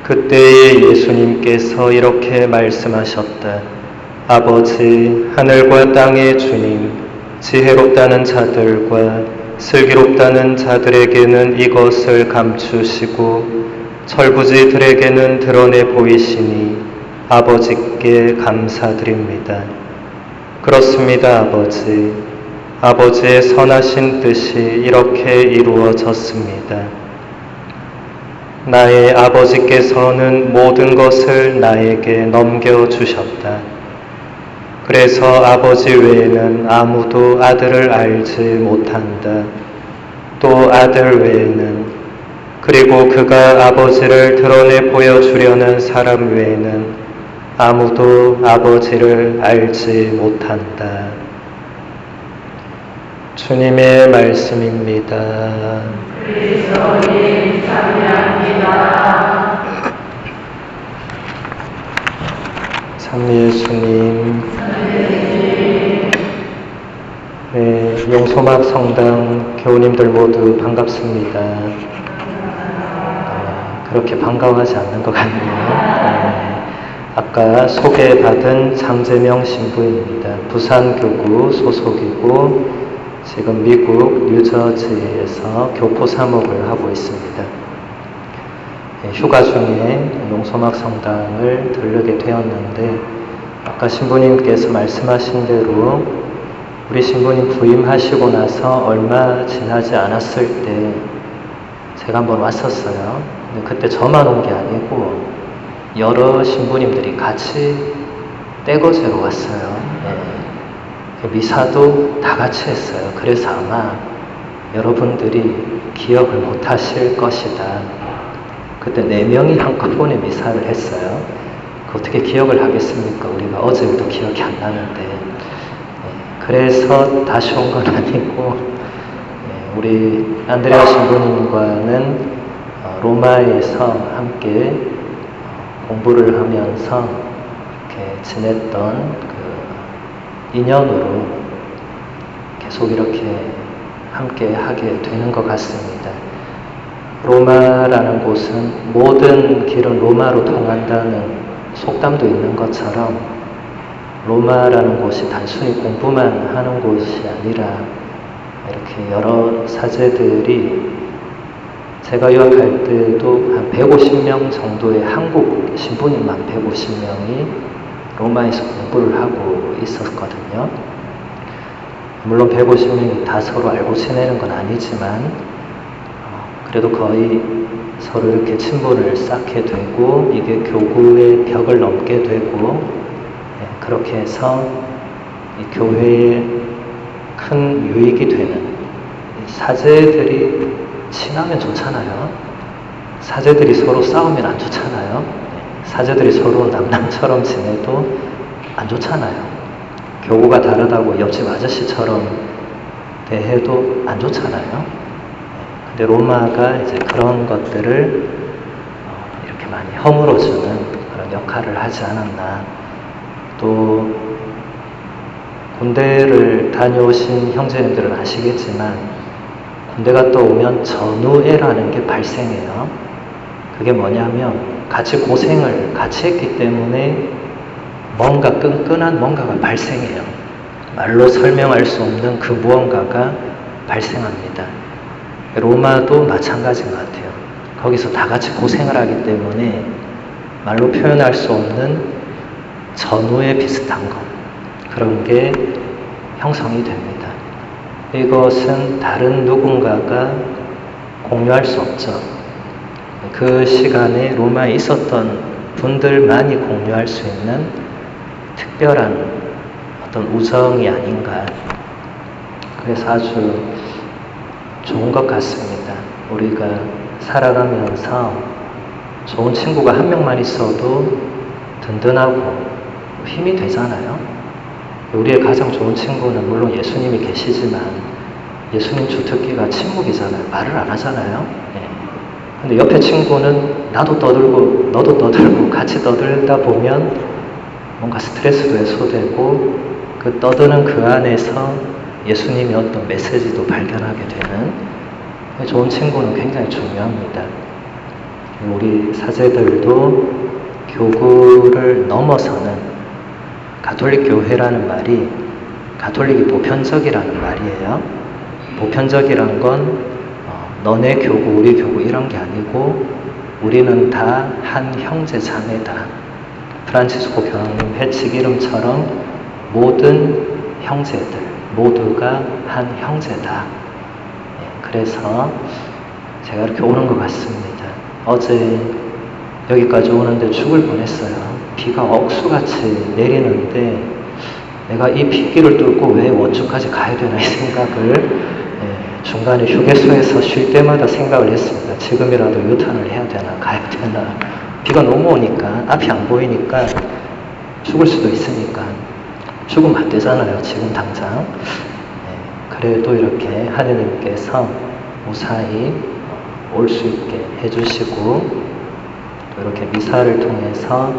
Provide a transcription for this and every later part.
그때에 예수님께서 이렇게 말씀하셨다. 아버지, 하늘과 땅의 주님, 지혜롭다는 자들과 슬기롭다는 자들에게는 이것을 감추시고 철부지들에게는 드러내 보이시니 아버지께 감사드립니다. 그렇습니다, 아버지. 아버지의 선하신 뜻이 이렇게 이루어졌습니다. 나의 아버지께서는 모든 것을 나에게 넘겨주셨다. 그래서 아버지 외에는 아무도 아들을 알지 못한다. 또 아들 외에는, 그리고 그가 아버지를 드러내 보여주려는 사람 외에는 아무도 아버지를 알지 못한다. 주님의 말씀입니다. 그리스도님 찬양합니다. 참 예수님. 네, 용소막 성당 교우님들 모두 반갑습니다. 그렇게 반가워하지 않는 것 같네요. 아까 소개받은 장재명 신부입니다. 부산교구 소속이고 지금 미국 뉴저지에서 교포 사목을 하고 있습니다. 휴가 중에 용소막 성당을 들르게 되었는데 아까 신부님께서 말씀하신 대로 우리 신부님 부임하시고 나서 얼마 지나지 않았을 때 제가 한번 왔었어요. 근데 그때 저만 온 게 아니고 여러 신부님들이 같이 떼거제로 왔어요. 미사도 다 같이 했어요. 그래서 아마 여러분들이 기억을 못 하실 것이다. 그때 4명이 한꺼번에 미사를 했어요. 어떻게 기억을 하겠습니까? 우리가 어제부터 기억이 안 나는데. 그래서 다시 온 건 아니고 우리 안드레아 신부님과는 로마에서 함께 공부를 하면서 이렇게 지냈던 인연으로 계속 이렇게 함께 하게 되는 것 같습니다. 로마라는 곳은 모든 길은 로마로 통한다는 속담도 있는 것처럼 로마라는 곳이 단순히 공부만 하는 곳이 아니라 이렇게 여러 사제들이 제가 유학할 때도 한 150명 정도의 한국 신부님만 150명이 로마에서 공부를 하고 있었거든요. 물론 150명이 다 서로 알고 지내는 건 아니지만 그래도 거의 서로 이렇게 친분을 쌓게 되고 이게 교구의 벽을 넘게 되고 그렇게 해서 이 교회에 큰 유익이 되는 사제들이 친하면 좋잖아요. 사제들이 서로 싸우면 안 좋잖아요. 사제들이 서로 남남처럼 지내도 안 좋잖아요. 교구가 다르다고 옆집 아저씨처럼 대해도 안 좋잖아요. 근데 로마가 이제 그런 것들을 이렇게 많이 허물어주는 그런 역할을 하지 않았나. 또 군대를 다녀오신 형제님들은 아시겠지만 군대 갔다 오면 전우애라는 게 발생해요. 그게 뭐냐면 같이 고생을 같이 했기 때문에 뭔가 끈끈한 뭔가가 발생해요. 말로 설명할 수 없는 그 무언가가 발생합니다. 로마도 마찬가지인 것 같아요. 거기서 다 같이 고생을 하기 때문에 말로 표현할 수 없는 전우에 비슷한 것, 그런 게 형성이 됩니다. 이것은 다른 누군가가 공유할 수 없죠. 그 시간에 로마에 있었던 분들만이 공유할 수 있는 특별한 어떤 우정이 아닌가. 그래서 아주 좋은 것 같습니다. 우리가 살아가면서 좋은 친구가 한 명만 있어도 든든하고 힘이 되잖아요. 우리의 가장 좋은 친구는 물론 예수님이 계시지만 예수님 주특기가 침묵이잖아요. 말을 안 하잖아요. 근데 옆에 친구는 나도 떠들고 너도 떠들고 같이 떠들다 보면 뭔가 스트레스도 해소되고 그 떠드는 그 안에서 예수님의 어떤 메시지도 발견하게 되는 좋은 친구는 굉장히 중요합니다. 우리 사제들도 교구를 넘어서는 가톨릭 교회라는 말이 가톨릭이 보편적이라는 말이에요. 보편적이란 건 너네 교구, 우리 교구 이런 게 아니고 우리는 다 한 형제 자매다. 프란치스코 교황님 회칙 이름처럼 모든 형제들 모두가 한 형제다. 그래서 제가 이렇게 오는 것 같습니다. 어제 여기까지 오는데 죽을 뻔했어요. 비가 억수같이 내리는데 내가 이 빗길을 뚫고 왜 원주까지 가야 되나 이 생각을 중간에 휴게소에서 쉴 때마다 생각을 했습니다. 지금이라도 유턴을 해야 되나 가야 되나. 비가 너무 오니까 앞이 안 보이니까 죽을 수도 있으니까 죽으면 안 되잖아요. 지금 당장. 그래도 이렇게 하느님께서 무사히 올 수 있게 해주시고 또 이렇게 미사를 통해서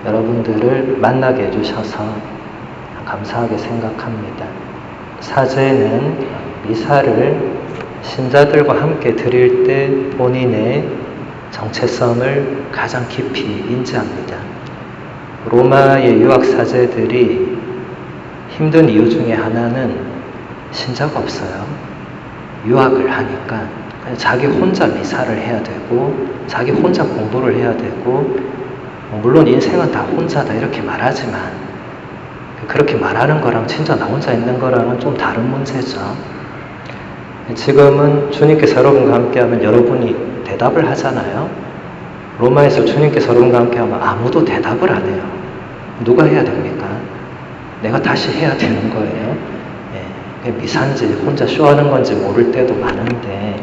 여러분들을 만나게 해주셔서 감사하게 생각합니다. 사제는 미사를 신자들과 함께 드릴 때 본인의 정체성을 가장 깊이 인지합니다. 로마의 유학 사제들이 힘든 이유 중에 하나는 신자가 없어요. 유학을 하니까 그냥 자기 혼자 미사를 해야 되고 자기 혼자 공부를 해야 되고 물론 인생은 다 혼자다 이렇게 말하지만 그렇게 말하는 거랑 진짜 나 혼자 있는 거랑은 좀 다른 문제죠. 지금은 주님께서 여러분과 함께하면 여러분이 대답을 하잖아요. 로마에서 주님께서 여러분과 함께하면 아무도 대답을 안 해요. 누가 해야 됩니까? 내가 다시 해야 되는 거예요. 미사인지 혼자 쇼하는 건지 모를 때도 많은데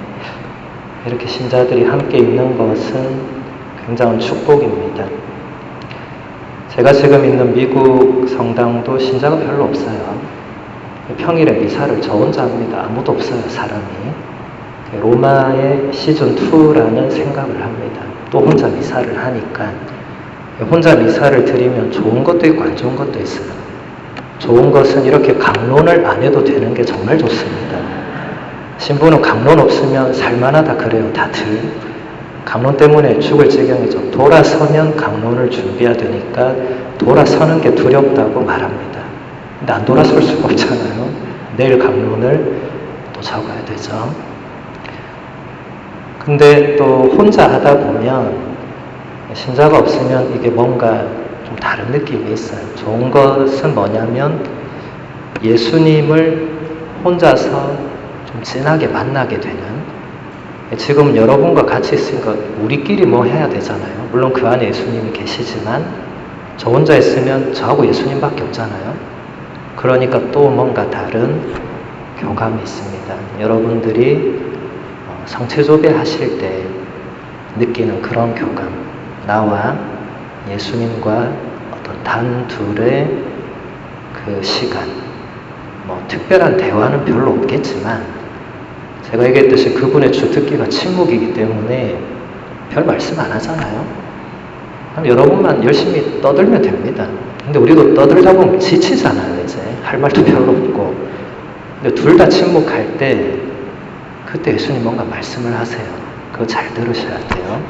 이렇게 신자들이 함께 있는 것은 굉장한 축복입니다. 제가 지금 있는 미국 성당도 신자가 별로 없어요. 평일에 미사를 저 혼자 합니다. 아무도 없어요, 사람이. 로마의 시즌2라는 생각을 합니다. 또 혼자 미사를 하니까 혼자 미사를 드리면 좋은 것도 있고 안 좋은 것도 있어요. 좋은 것은 이렇게 강론을 안 해도 되는 게 정말 좋습니다. 신부는 강론 없으면 살만하다 그래요, 다들. 강론 때문에 죽을 지경이죠. 돌아서면 강론을 준비해야 되니까 돌아서는 게 두렵다고 말합니다. 근데 안 돌아설 수가 없잖아요. 내일 강론을 또 적어야 되죠. 근데 또 혼자 하다 보면 신자가 없으면 이게 뭔가 좀 다른 느낌이 있어요. 좋은 것은 뭐냐면 예수님을 혼자서 좀 진하게 만나게 되는, 지금 여러분과 같이 있으니까 우리끼리 뭐 해야 되잖아요. 물론 그 안에 예수님이 계시지만 저 혼자 있으면 저하고 예수님밖에 없잖아요. 그러니까 또 뭔가 다른 교감이 있습니다. 여러분들이 성체조배 하실 때 느끼는 그런 교감, 나와 예수님과 어떤 단둘의 그 시간, 뭐 특별한 대화는 별로 없겠지만 제가 얘기했듯이 그분의 주특기가 침묵이기 때문에 별 말씀 안 하잖아요. 그럼 여러분만 열심히 떠들면 됩니다. 근데 우리도 떠들다 보면 지치잖아요. 이제 할 말도 별로 없고. 근데 둘 다 침묵할 때 그때 예수님 뭔가 말씀을 하세요. 그거 잘 들으셔야 돼요.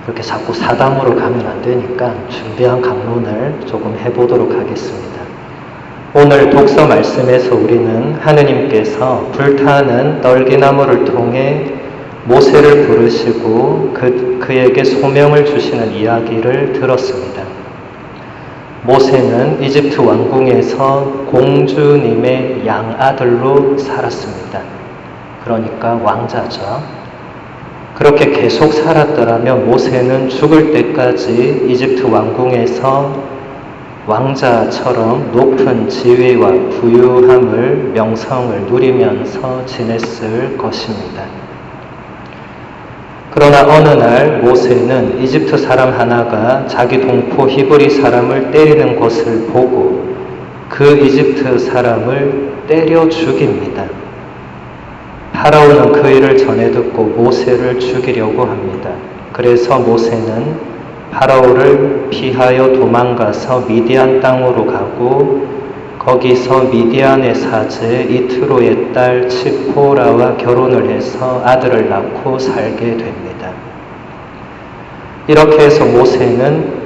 그렇게 자꾸 사담으로 가면 안 되니까 준비한 강론을 조금 해보도록 하겠습니다. 오늘 독서 말씀에서 우리는 하느님께서 불타는 떨기나무를 통해 모세를 부르시고 그에게 소명을 주시는 이야기를 들었습니다. 모세는 이집트 왕궁에서 공주님의 양아들로 살았습니다. 그러니까 왕자죠. 그렇게 계속 살았더라면 모세는 죽을 때까지 이집트 왕궁에서 왕자처럼 높은 지위와 부유함을, 명성을 누리면서 지냈을 것입니다. 그러나 어느 날 모세는 이집트 사람 하나가 자기 동포 히브리 사람을 때리는 것을 보고 그 이집트 사람을 때려 죽입니다. 파라오는 그 일을 전해 듣고 모세를 죽이려고 합니다. 그래서 모세는 파라오를 피하여 도망가서 미디안 땅으로 가고 거기서 미디안의 사제 이트로의 딸 치포라와 결혼을 해서 아들을 낳고 살게 됩니다. 이렇게 해서 모세는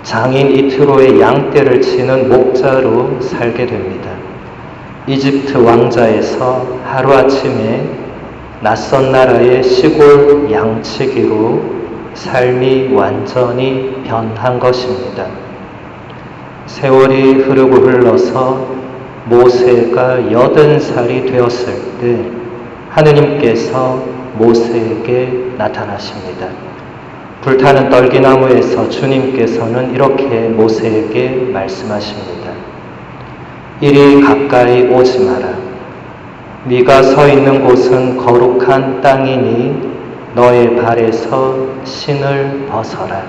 장인 이트로의 양떼를 치는 목자로 살게 됩니다. 이집트 왕자에서 하루아침에 낯선 나라의 시골 양치기로 삶이 완전히 변한 것입니다. 세월이 흐르고 흘러서 모세가 80살이 되었을 때 하느님께서 모세에게 나타나십니다. 불타는 떨기나무에서 주님께서는 이렇게 모세에게 말씀하십니다. 이리 가까이 오지 마라. 네가 서 있는 곳은 거룩한 땅이니 너의 발에서 신을 벗어라.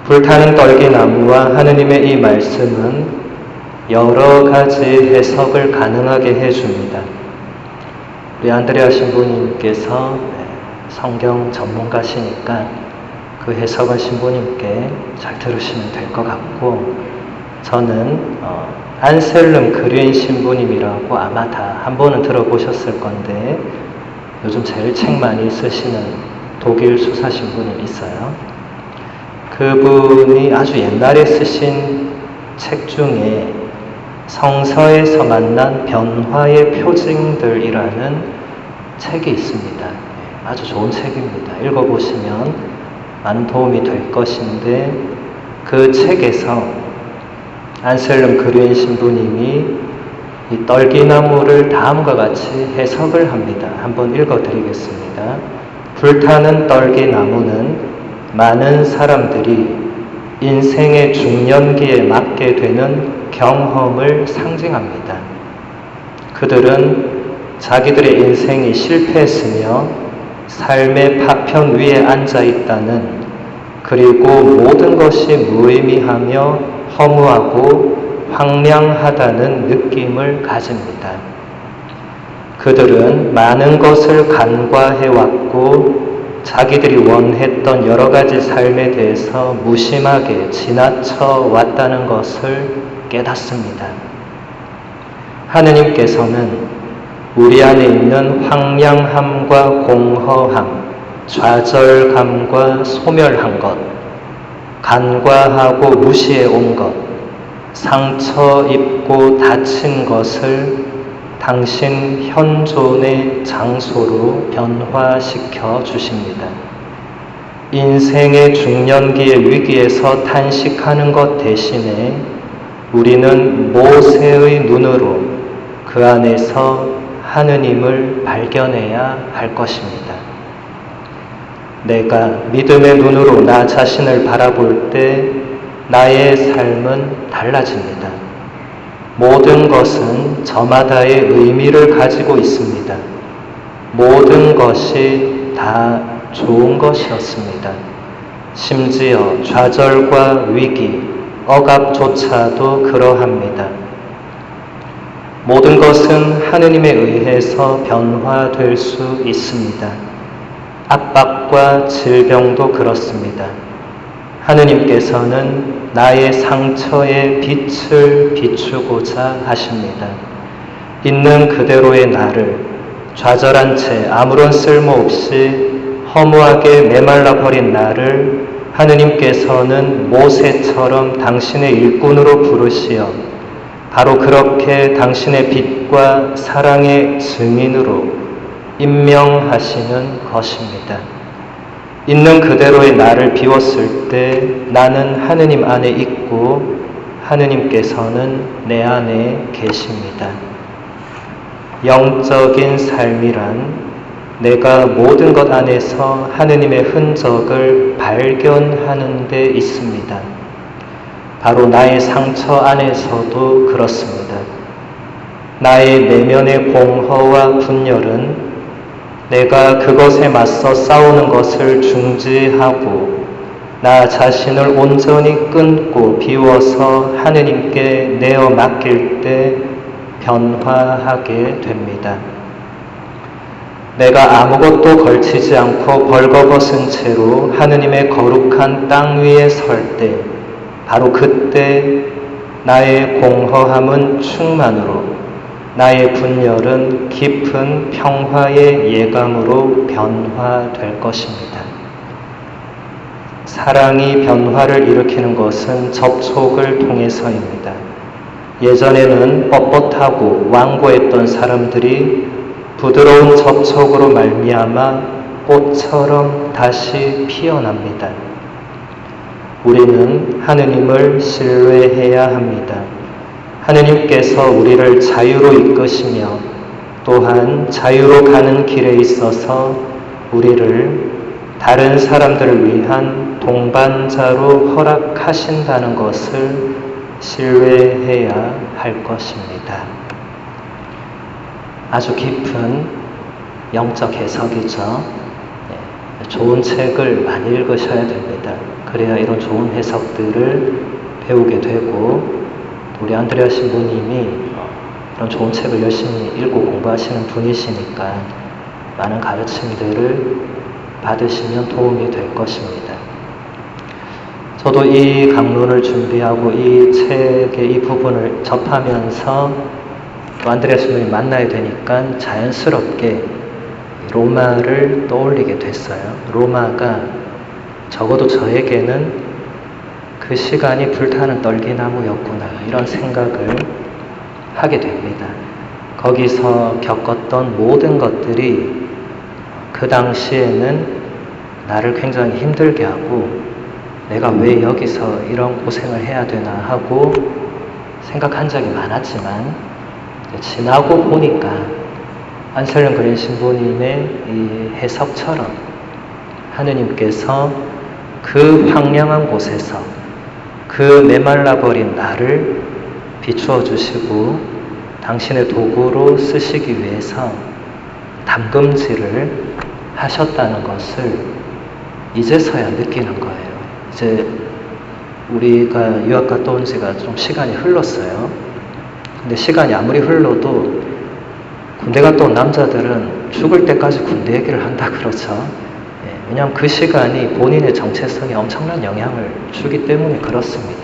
불타는 떨기나무와 하느님의 이 말씀은 여러 가지 해석을 가능하게 해줍니다. 우리 안드레아 신부님께서 성경 전문가시니까 그 해석은 신부님께 잘 들으시면 될 것 같고, 저는 안셀름 그린 신부님이라고 아마 다 한 번은 들어보셨을 건데 요즘 제일 책 많이 쓰시는 독일 수사 신부님 있어요. 그분이 아주 옛날에 쓰신 책 중에 성서에서 만난 변화의 표징들이라는 책이 있습니다. 아주 좋은 책입니다. 읽어보시면 많은 도움이 될 것인데, 그 책에서 안셀름 그린 신부님이 이 떨기나무를 다음과 같이 해석을 합니다. 한번 읽어드리겠습니다. 불타는 떨기나무는 많은 사람들이 인생의 중년기에 맞게 되는 경험을 상징합니다. 그들은 자기들의 인생이 실패했으며 삶의 파편 위에 앉아 있다는, 그리고 모든 것이 무의미하며 허무하고 황량하다는 느낌을 가집니다. 그들은 많은 것을 간과해왔고 자기들이 원했던 여러 가지 삶에 대해서 무심하게 지나쳐 왔다는 것을 깨닫습니다. 하느님께서는 우리 안에 있는 황량함과 공허함, 좌절감과 소멸한 것, 간과하고 무시해 온 것, 상처 입고 다친 것을 당신 현존의 장소로 변화시켜 주십니다. 인생의 중년기의 위기에서 탄식하는 것 대신에 우리는 모세의 눈으로 그 안에서 하느님을 발견해야 할 것입니다. 내가 믿음의 눈으로 나 자신을 바라볼 때 나의 삶은 달라집니다. 모든 것은 저마다의 의미를 가지고 있습니다. 모든 것이 다 좋은 것이었습니다. 심지어 좌절과 위기, 억압조차도 그러합니다. 모든 것은 하느님에 의해서 변화될 수 있습니다. 압박과 질병도 그렇습니다. 하느님께서는 나의 상처에 빛을 비추고자 하십니다. 있는 그대로의 나를, 좌절한 채 아무런 쓸모없이 허무하게 메말라 버린 나를 하느님께서는 모세처럼 당신의 일꾼으로 부르시어 바로 그렇게 당신의 빛과 사랑의 증인으로 임명하시는 것입니다. 있는 그대로의 나를 비웠을 때 나는 하느님 안에 있고 하느님께서는 내 안에 계십니다. 영적인 삶이란 내가 모든 것 안에서 하느님의 흔적을 발견하는 데 있습니다. 바로 나의 상처 안에서도 그렇습니다. 나의 내면의 공허와 분열은 내가 그것에 맞서 싸우는 것을 중지하고 나 자신을 온전히 끊고 비워서 하느님께 내어 맡길 때 변화하게 됩니다. 내가 아무것도 걸치지 않고 벌거벗은 채로 하느님의 거룩한 땅 위에 설 때 바로 그때 나의 공허함은 충만으로 나의 분열은 깊은 평화의 예감으로 변화될 것입니다. 사랑이 변화를 일으키는 것은 접촉을 통해서입니다. 예전에는 뻣뻣하고 완고했던 사람들이 부드러운 접촉으로 말미암아 꽃처럼 다시 피어납니다. 우리는 하느님을 신뢰해야 합니다. 하느님께서 우리를 자유로 이끄시며 또한 자유로 가는 길에 있어서 우리를 다른 사람들을 위한 동반자로 허락하신다는 것을 신뢰해야 할 것입니다. 아주 깊은 영적 해석이죠. 좋은 책을 많이 읽으셔야 됩니다. 그래야 이런 좋은 해석들을 배우게 되고, 우리 안드레아 신부님이 이런 좋은 책을 열심히 읽고 공부하시는 분이시니까 많은 가르침들을 받으시면 도움이 될 것입니다. 저도 이 강론을 준비하고 이 책의 이 부분을 접하면서 또 안드레아 신부님 만나야 되니까 자연스럽게 로마를 떠올리게 됐어요. 로마가 적어도 저에게는 그 시간이 불타는 떨기나무였구나, 이런 생각을 하게 됩니다. 거기서 겪었던 모든 것들이 그 당시에는 나를 굉장히 힘들게 하고, 내가 왜 여기서 이런 고생을 해야 되나 하고 생각한 적이 많았지만, 지나고 보니까 안셀름 그린 신부님의 이 해석처럼 하느님께서 그 황량한 곳에서 그 메말라버린 나를 비추어 주시고 당신의 도구로 쓰시기 위해서 담금질을 하셨다는 것을 이제서야 느끼는 거예요. 이제 우리가 유학 갔다 온 지가 좀 시간이 흘렀어요. 근데 시간이 아무리 흘러도 군대 갔다 온 남자들은 죽을 때까지 군대 얘기를 한다 그러죠. 왜냐하면 그 시간이 본인의 정체성에 엄청난 영향을 주기 때문에 그렇습니다.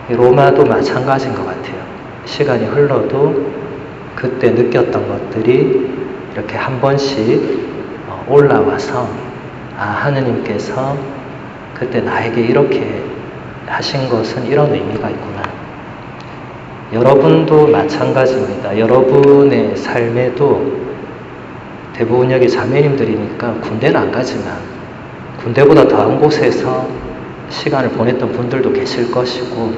로마도 마찬가지인 것 같아요. 시간이 흘러도 그때 느꼈던 것들이 이렇게 한 번씩 올라와서, 아, 하느님께서 그때 나에게 이렇게 하신 것은 이런 의미가 있구나. 여러분도 마찬가지입니다. 여러분의 삶에도 대부분 여기 자매님들이니까 군대는 안 가지만 군대보다 더한 곳에서 시간을 보냈던 분들도 계실 것이고,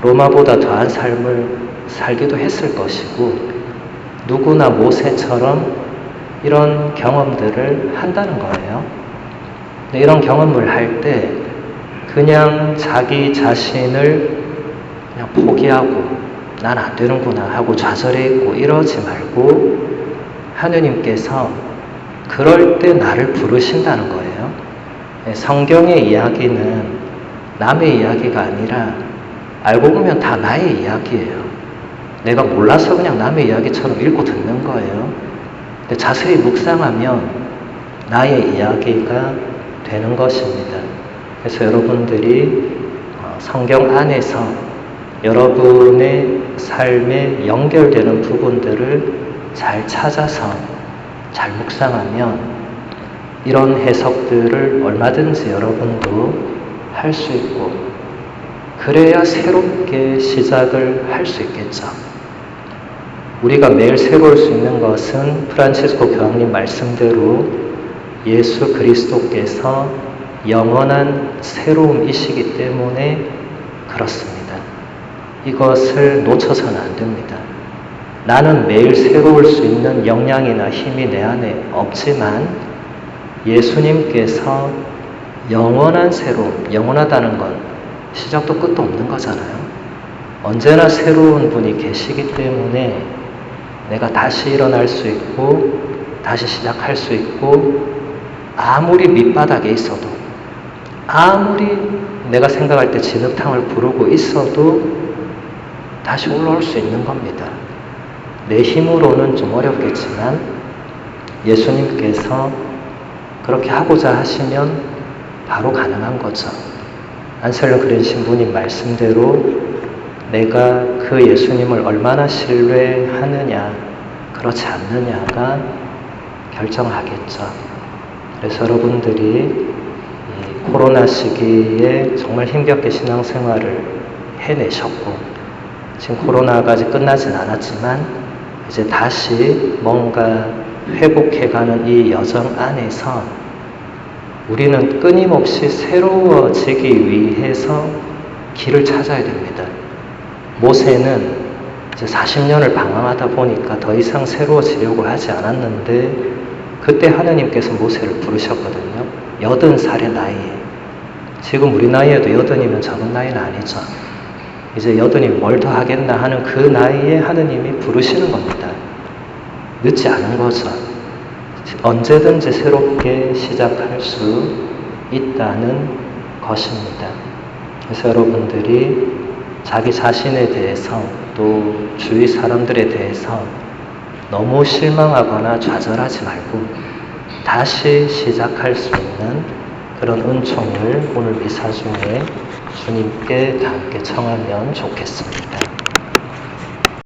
로마보다 더한 삶을 살기도 했을 것이고, 누구나 모세처럼 이런 경험들을 한다는 거예요. 근데 이런 경험을 할 때 그냥 자기 자신을 그냥 포기하고 난 안 되는구나 하고 좌절해 있고 이러지 말고, 하느님께서 그럴 때 나를 부르신다는 거예요. 성경의 이야기는 남의 이야기가 아니라 알고 보면 다 나의 이야기예요. 내가 몰라서 그냥 남의 이야기처럼 읽고 듣는 거예요. 근데 자세히 묵상하면 나의 이야기가 되는 것입니다. 그래서 여러분들이 성경 안에서 여러분의 삶에 연결되는 부분들을 잘 찾아서 잘 묵상하면 이런 해석들을 얼마든지 여러분도 할 수 있고, 그래야 새롭게 시작을 할 수 있겠죠. 우리가 매일 새로울 수 있는 것은 프란치스코 교황님 말씀대로 예수 그리스도께서 영원한 새로움이시기 때문에 그렇습니다. 이것을 놓쳐서는 안 됩니다. 나는 매일 새로울 수 있는 역량이나 힘이 내 안에 없지만 예수님께서 영원한 새로움, 영원하다는 건 시작도 끝도 없는 거잖아요. 언제나 새로운 분이 계시기 때문에 내가 다시 일어날 수 있고 다시 시작할 수 있고, 아무리 밑바닥에 있어도, 아무리 내가 생각할 때 진흙탕을 부르고 있어도 다시 올라올 수 있는 겁니다. 내 힘으로는 좀 어렵겠지만 예수님께서 그렇게 하고자 하시면 바로 가능한 거죠. 안셀름 그린 신부님 말씀대로 내가 그 예수님을 얼마나 신뢰하느냐, 그렇지 않느냐가 결정하겠죠. 그래서 여러분들이 이 코로나 시기에 정말 힘겹게 신앙생활을 해내셨고, 지금 코로나가 아직 끝나진 않았지만 이제 다시 뭔가 회복해가는 이 여정 안에서 우리는 끊임없이 새로워지기 위해서 길을 찾아야 됩니다. 모세는 이제 40년을 방황하다 보니까 더 이상 새로워지려고 하지 않았는데, 그때 하나님께서 모세를 부르셨거든요. 80살의 나이에. 지금 우리 나이에도 80이면 적은 나이는 아니죠. 이제 80이면 뭘 더 하겠나 하는 그 나이에 하느님이 부르시는 겁니다. 늦지 않은 거죠. 언제든지 새롭게 시작할 수 있다는 것입니다. 그래서 여러분들이 자기 자신에 대해서 또 주위 사람들에 대해서 너무 실망하거나 좌절하지 말고 다시 시작할 수 있는 그런 은총을 오늘 미사 중에 주님께 다 함께 청하면 좋겠습니다.